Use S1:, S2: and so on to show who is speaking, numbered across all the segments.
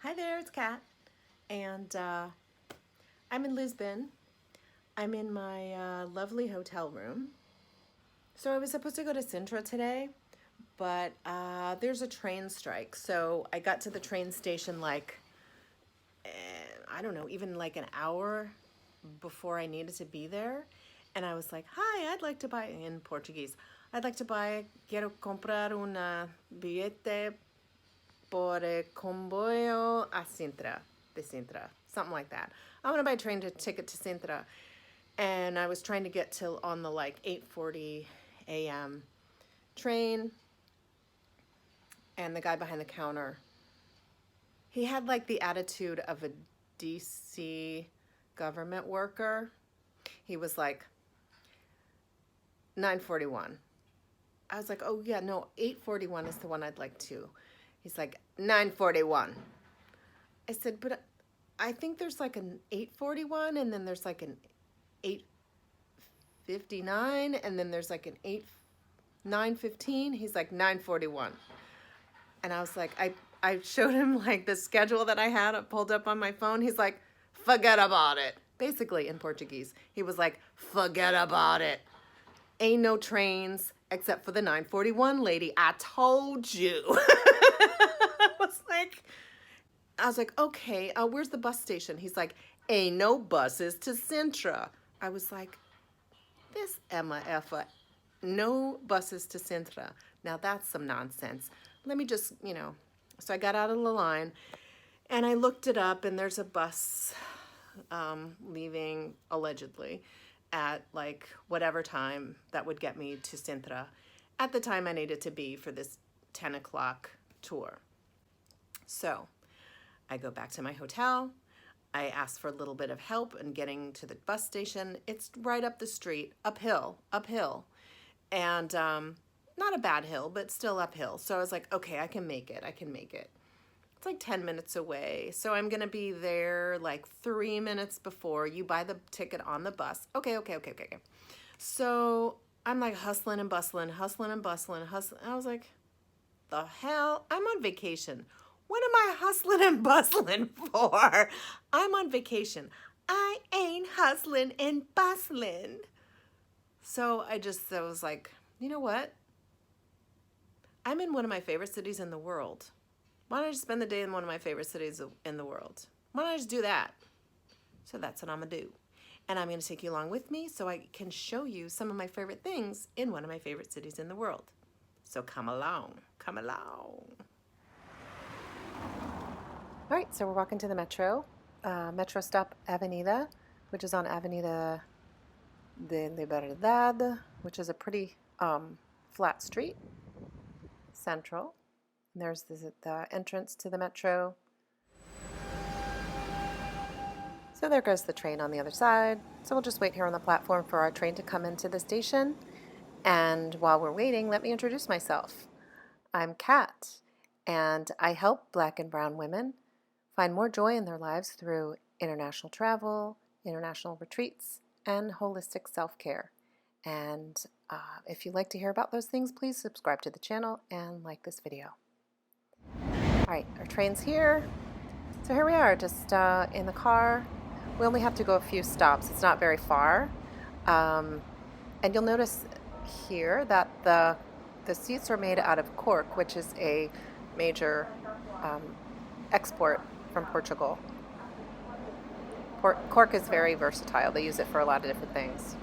S1: Hi there, it's Kat, and I'm in Lisbon. I'm in my lovely hotel room. So I was supposed to go to Sintra today, but there's a train strike. So I got to the train station like, I don't know, even like an hour before I needed to be there. And I was like, hi, I'd like to buy, in Portuguese, quiero comprar una billete por comboio a Sintra, de Sintra, something like that. I want to buy a train ticket to Sintra, and I was trying to get till on the like 8:40 a.m. train, and the guy behind the counter, he had like the attitude of a DC government worker. He was like 9:41. I was like, oh yeah, no, 8:41 is the one I'd like to. He's like 9:41. I said, but I think there's like an 8:41, and then there's like an 8:59, and then there's like an 9:15. He's like 9:41. And I was like, I showed him like the schedule that I had pulled up on my phone. He's like, forget about it. Basically in Portuguese, he was like, forget about it. Ain't no trains except for the 9:41 lady. I told you. I was like, okay, where's the bus station? He's like, ain't no buses to Sintra. I was like, this Emma Effa, no buses to Sintra. Now that's some nonsense. Let me just, so I got out of the line and I looked it up, and there's a bus leaving allegedly at like whatever time that would get me to Sintra at the time I needed to be for this 10 o'clock tour. So I go back to my hotel. I ask for a little bit of help in getting to the bus station. It's right up the street, uphill. And not a bad hill, but still uphill. So I was like, okay, I can make it. It's like 10 minutes away. So I'm going to be there like 3 minutes before you buy the ticket on the bus. Okay. So I'm like hustling and bustling. I was like, the hell? I'm on vacation. What am I hustling and bustling for? I'm on vacation. I ain't hustling and bustling. So I was like, you know what? I'm in one of my favorite cities in the world. Why don't I just spend the day in one of my favorite cities in the world? Why don't I just do that? So that's what I'm gonna do. And I'm gonna take you along with me so I can show you some of my favorite things in one of my favorite cities in the world. So come along. All right, so we're walking to the metro. Metro stop Avenida, which is on Avenida de Liberdade, which is a pretty flat street, central. And there's the entrance to the metro. So there goes the train on the other side. So we'll just wait here on the platform for our train to come into the station. And while we're waiting, let me introduce myself. I'm Kat, and I help Black and brown women find more joy in their lives through international travel, international retreats, and holistic self-care. And if you'd like to hear about those things, please subscribe to the channel and like this video. All right, our train's here. So here we are, just in the car. We only have to go a few stops. It's not very far. And you'll notice here that the seats are made out of cork, which is a major export from Portugal. Cork is very versatile. They use it for a lot of different things.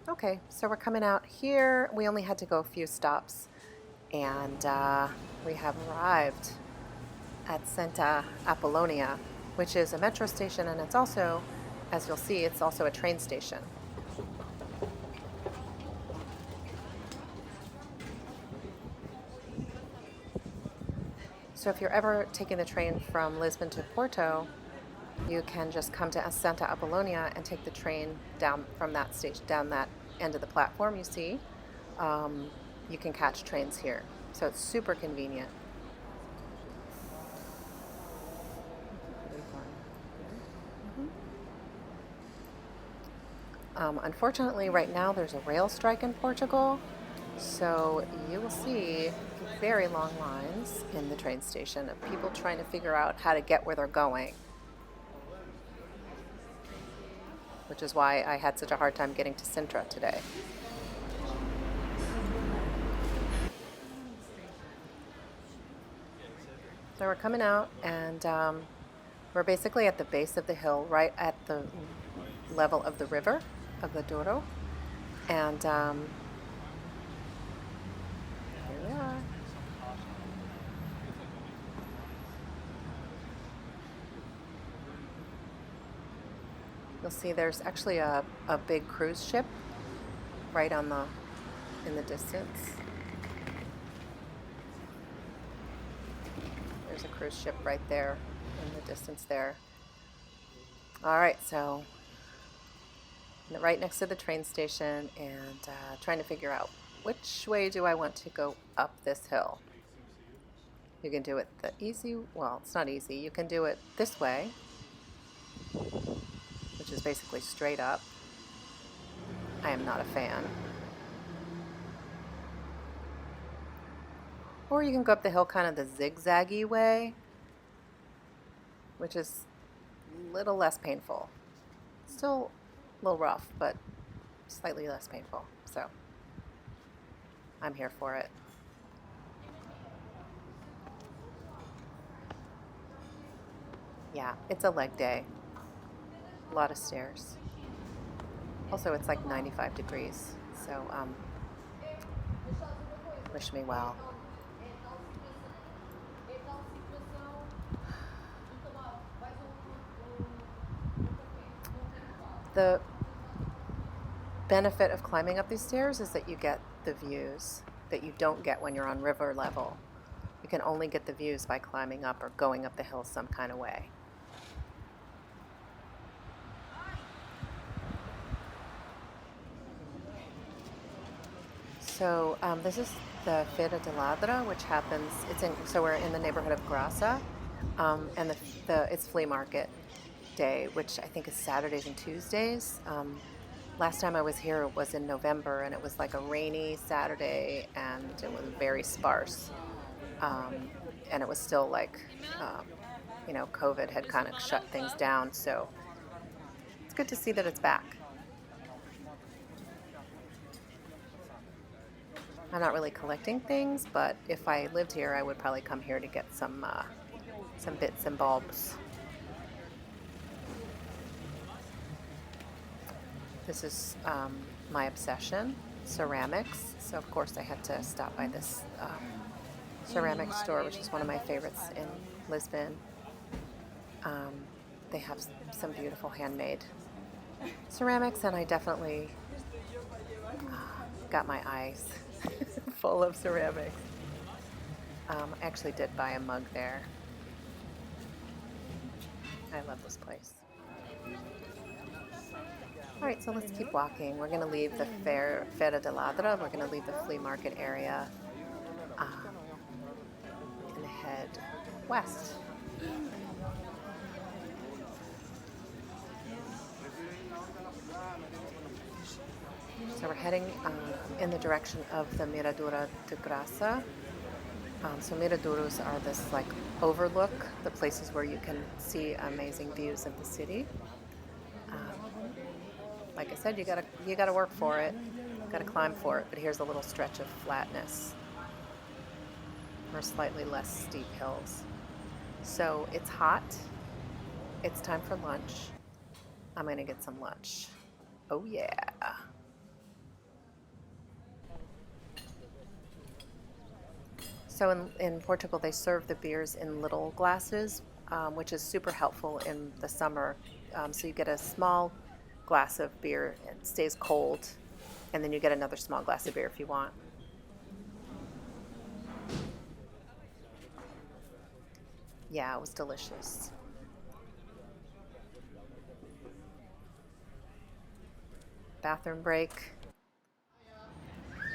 S1: Okay, so we're coming out here. We only had to go a few stops, and we have arrived at Santa Apollonia, which is a metro station, and it's also, as you'll see, it's also a train station. So if you're ever taking the train from Lisbon to Porto, you can just come to Santa Apollonia and take the train down from that station, down that end of the platform you see. You can catch trains here. So it's super convenient. Unfortunately, right now there's a rail strike in Portugal, So you will see very long lines in the train station of people trying to figure out how to get where they're going, which is why I had such a hard time getting to Sintra today. So we're coming out, and we're basically at the base of the hill, right at the level of the river, of the Douro. And here we are. You'll see there's actually a big cruise ship right in the distance. There's a cruise ship right there in the distance there. All right, so right next to the train station, and trying to figure out which way do I want to go up this hill. You can do it the easy, well, it's not easy. You can do it this way, which is basically straight up. I am not a fan. Or you can go up the hill kind of the zigzaggy way, which is a little less painful. Still a little rough, but slightly less painful. So I'm here for it. Yeah, it's a leg day. A lot of stairs. Also, it's like 95 degrees, so wish me well. The benefit of climbing up these stairs is that you get the views that you don't get when you're on river level. You can only get the views by climbing up or going up the hill some kind of way. So this is the Feira de Ladra, which happens. So we're in the neighborhood of Grasa, and it's flea market day, which I think is Saturdays and Tuesdays. Last time I was here it was in November, and it was like a rainy Saturday, and it was very sparse, and it was still like, COVID had kind of shut things down. So it's good to see that it's back. I'm not really collecting things, but if I lived here, I would probably come here to get some bits and bobs. This is my obsession, ceramics. So of course I had to stop by this ceramic store, which is one of my favorites in Lisbon. They have some beautiful handmade ceramics, and I definitely got my eyes full of ceramics. I actually did buy a mug there. I love this place. All right, so let's keep walking. We're going to leave the Feira de Ladra. We're going to leave the flea market area and head west. So we're heading in the direction of the Miradura de Grasa. So miraduros are this like overlook, the places where you can see amazing views of the city. Like I said, you gotta work for it, gotta climb for it. But here's a little stretch of flatness, or slightly less steep hills. So it's hot. It's time for lunch. I'm gonna get some lunch. Oh yeah. So in Portugal, they serve the beers in little glasses, which is super helpful in the summer. So you get a small glass of beer, it stays cold, and then you get another small glass of beer if you want. Yeah, it was delicious. Bathroom break,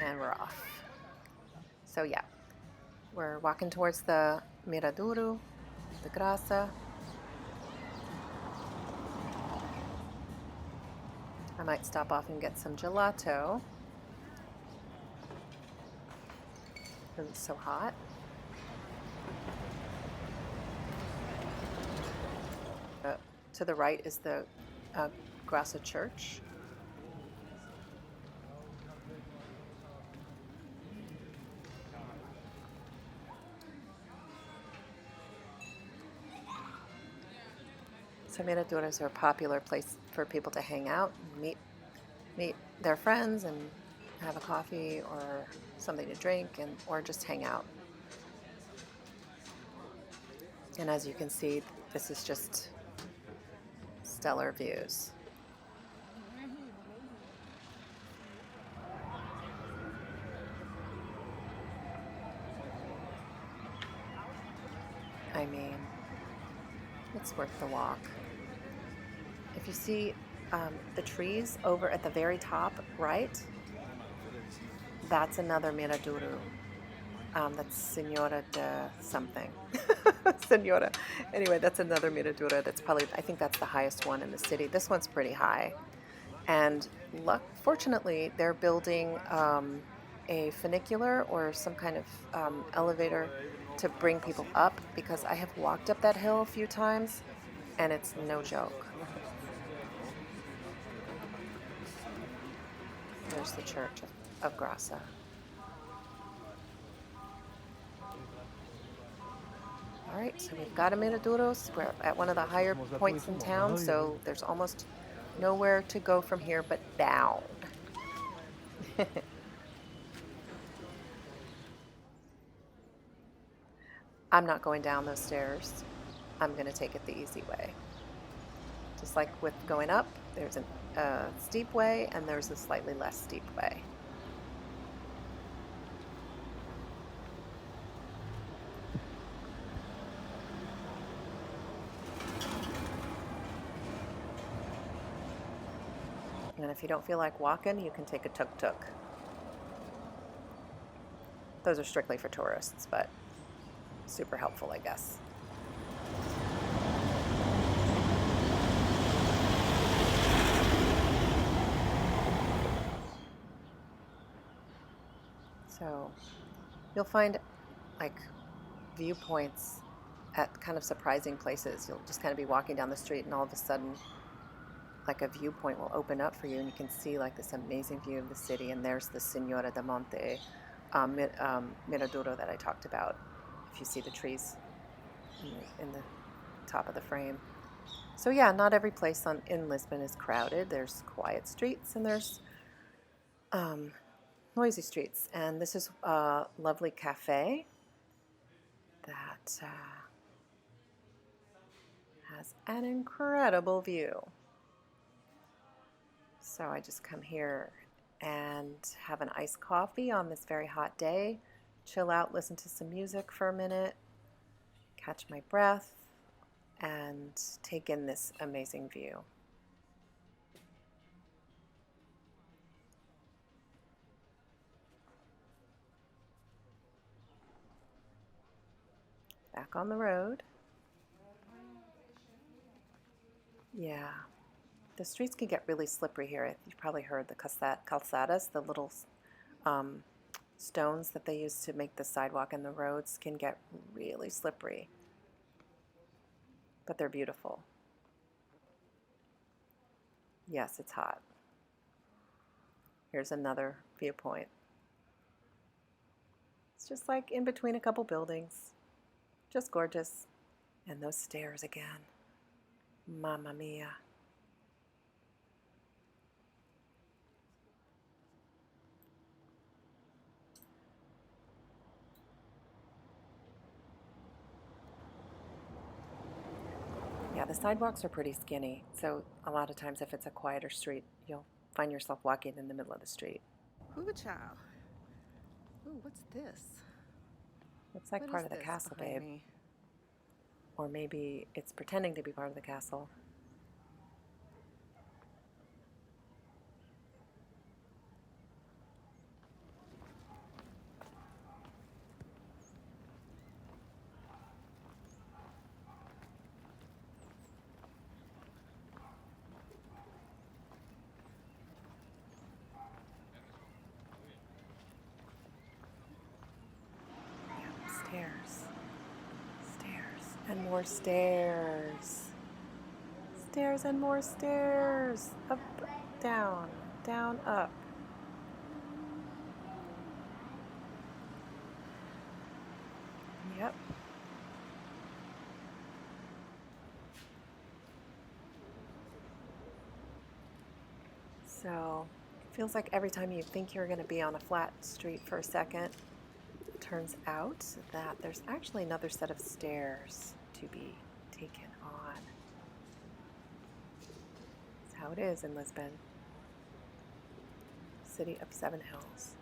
S1: and we're off. So yeah, we're walking towards the Miradouro, the Grasa. I might stop off and get some gelato. because it's so hot. To the right is the Grasa church. So miraduros are a popular place for people to hang out and meet their friends and have a coffee or something to drink, and or just hang out. And as you can see, this is just stellar views. I mean, it's worth the walk. If you see the trees over at the very top right, that's another miraduro. That's Senora de something. Senora. Anyway, that's another miradura. That's probably, I think that's the highest one in the city. This one's pretty high. And fortunately, they're building a funicular or some kind of elevator to bring people up, because I have walked up that hill a few times and it's no joke. There's the church of Grasa. All right, so we've got a miraduros. We're at one of the higher points in town, so there's almost nowhere to go from here but down. I'm not going down those stairs. I'm going to take it the easy way. Just like with going up, there's a steep way and there's a slightly less steep way. And if you don't feel like walking, you can take a tuk-tuk. Those are strictly for tourists, but super helpful, I guess. So you'll find like viewpoints at kind of surprising places. You'll just kind of be walking down the street and all of a sudden like a viewpoint will open up for you and you can see like this amazing view of the city, and there's the Senora de Monte Miraduro that I talked about, if you see the trees in the top of the frame. So yeah, not every place in Lisbon is crowded. There's quiet streets and there's noisy streets. And this is a lovely cafe that has an incredible view. So I just come here and have an iced coffee on this very hot day, chill out, listen to some music for a minute, catch my breath, and take in this amazing view. Back on the road. Yeah, the streets can get really slippery here. You've probably heard the calzadas, the little stones that they use to make the sidewalk and the roads can get really slippery. But they're beautiful. Yes, it's hot. Here's another viewpoint. It's just like in between a couple buildings. Just gorgeous. And those stairs again. Mamma mia. Yeah, the sidewalks are pretty skinny, so a lot of times if it's a quieter street, you'll find yourself walking in the middle of the street. Ooh, child. Ooh, what's this? Looks like part of the castle, babe. Me? Or maybe it's pretending to be part of the castle. Stairs. Stairs. And more stairs. Stairs and more stairs. Up, down, down, up. Yep. So it feels like every time you think you're going to be on a flat street for a second, it turns out that there's actually another set of stairs to be taken on. That's how it is in Lisbon, city of 7 hills.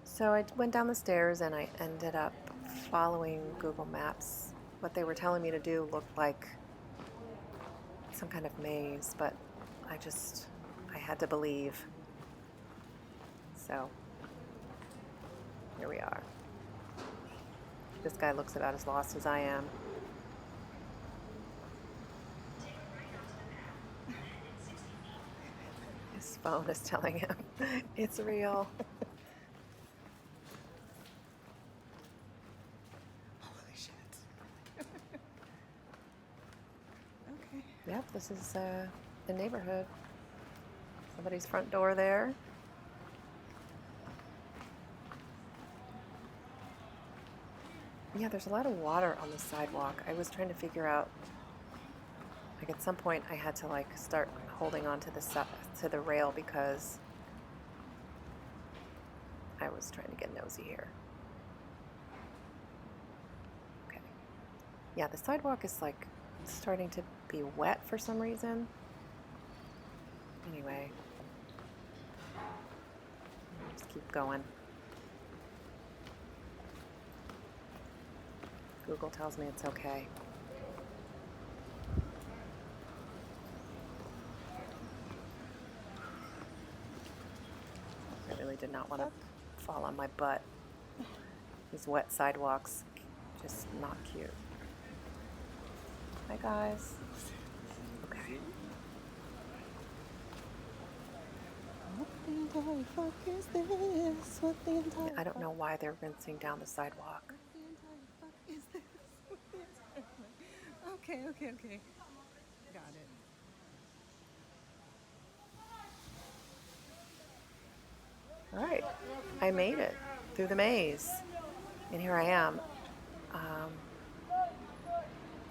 S1: So I went down the stairs and I ended up following Google Maps. What they were telling me to do looked like some kind of maze, but I had to believe. So here we are. This guy looks about as lost as I am. His phone is telling him it's real.
S2: Holy shit. Okay.
S1: Yep, this is the neighborhood. Somebody's front door there. Yeah, there's a lot of water on the sidewalk. I was trying to figure out, like at some point I had to like start holding on to the rail because I was trying to get nosy here. Okay. Yeah, the sidewalk is like starting to be wet for some reason. Anyway, just keep going. Google tells me it's okay. I really did not want to fall on my butt. These wet sidewalks, just not cute. Hi guys. Okay.
S2: What the entire fuck is this? What the entire
S1: I don't know why they're rinsing down the sidewalk.
S2: What the entire fuck is this? What the entire fuck? Okay. Got it.
S1: All right, I made it through the maze, and here I am.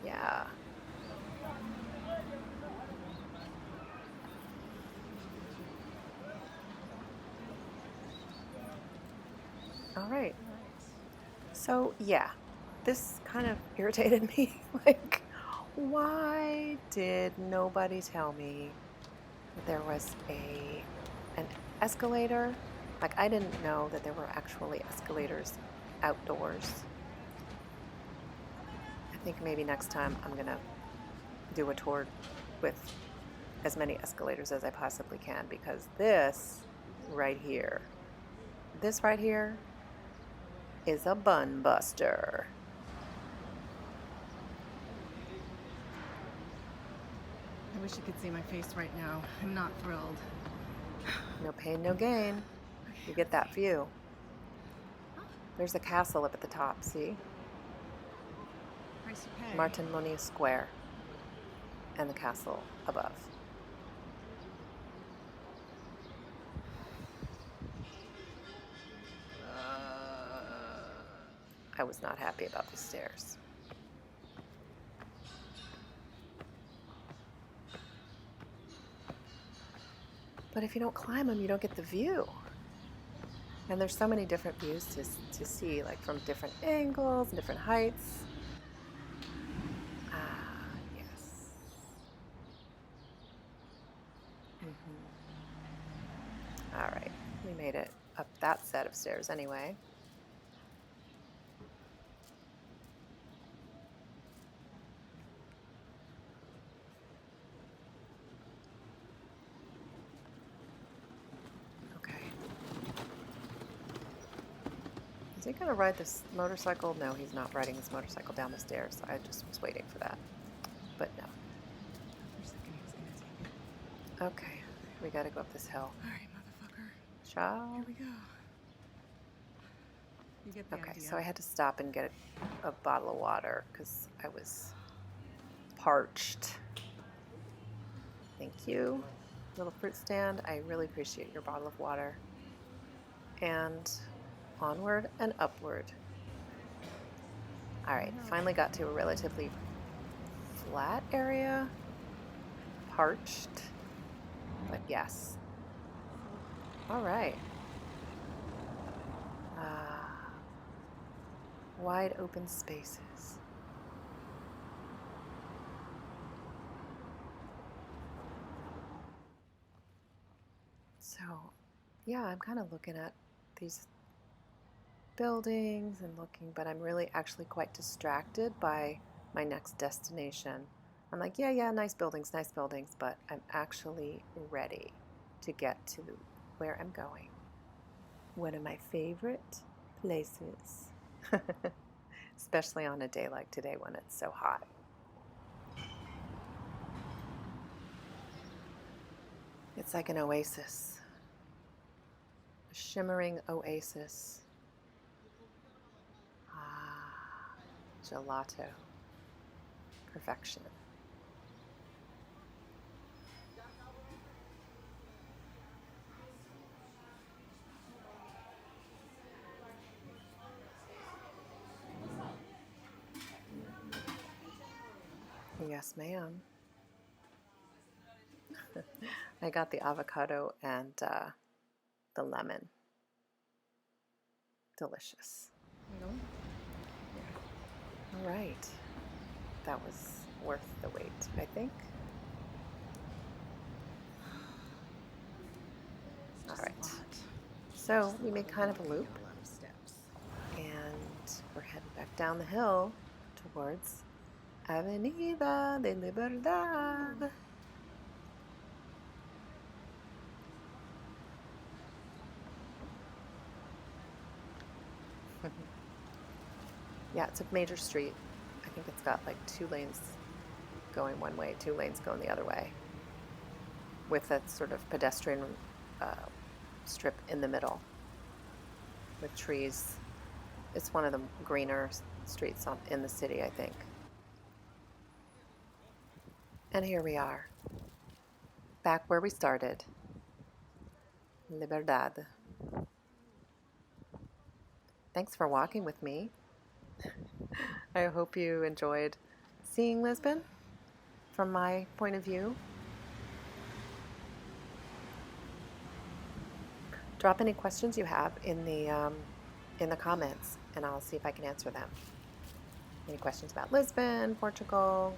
S1: Yeah. All right. So yeah, this kind of irritated me. Like, why did nobody tell me that there was an escalator? Like, I didn't know that there were actually escalators outdoors. I think maybe next time I'm gonna do a tour with as many escalators as I possibly can, because this right here is a bun buster.
S2: I wish you could see my face right now. I'm not thrilled.
S1: No pain, no gain. You get that view. There's a castle up at the top, see?
S2: Price you pay.
S1: Martin Moniz Square. And the castle above. I was not happy about the stairs. But if you don't climb them, you don't get the view. And there's so many different views to see, like from different angles and different heights. Ah, yes. All right, we made it up that set of stairs anyway. Is he gonna ride this motorcycle? No, he's not riding his motorcycle down the stairs. I just was waiting for that, but no.
S2: For a second, he was gonna take it.
S1: Okay, we gotta go up this hill.
S2: All right, motherfucker.
S1: Shall
S2: Here we go. You get the
S1: Okay,
S2: idea.
S1: so I had to stop and get a bottle of water because I was parched. Thank you, little fruit stand. I really appreciate your bottle of water. And onward and upward. All right, finally got to a relatively flat area. Parched, but yes. All right. Wide open spaces. So, yeah, I'm kind of looking at these buildings and looking, but I'm really actually quite distracted by my next destination. I'm like, yeah, nice buildings, but I'm actually ready to get to where I'm going. One of my favorite places, especially on a day like today when it's so hot. It's like an oasis, a shimmering oasis. Ah, gelato. Perfection. Yes, ma'am. I got the avocado and the lemon. Delicious. All right. That was worth the wait, I think. All right. So we made kind of a loop, and we're headed back down the hill towards Avenida de Libertad. Yeah, it's a major street. I think it's got like 2 lanes going one way, 2 lanes going the other way, with a sort of pedestrian strip in the middle with trees. It's one of the greener streets in the city, I think. And here we are, back where we started. Libertad. Thanks for walking with me. I hope you enjoyed seeing Lisbon from my point of view. Drop any questions you have in the comments, and I'll see if I can answer them. Any questions about Lisbon, Portugal?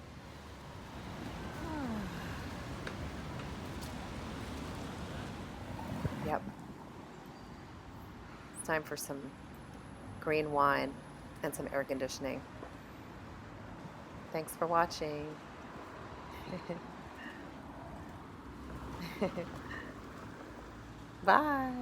S1: Yep. It's time for some green wine and some air conditioning. Thanks for watching. Bye.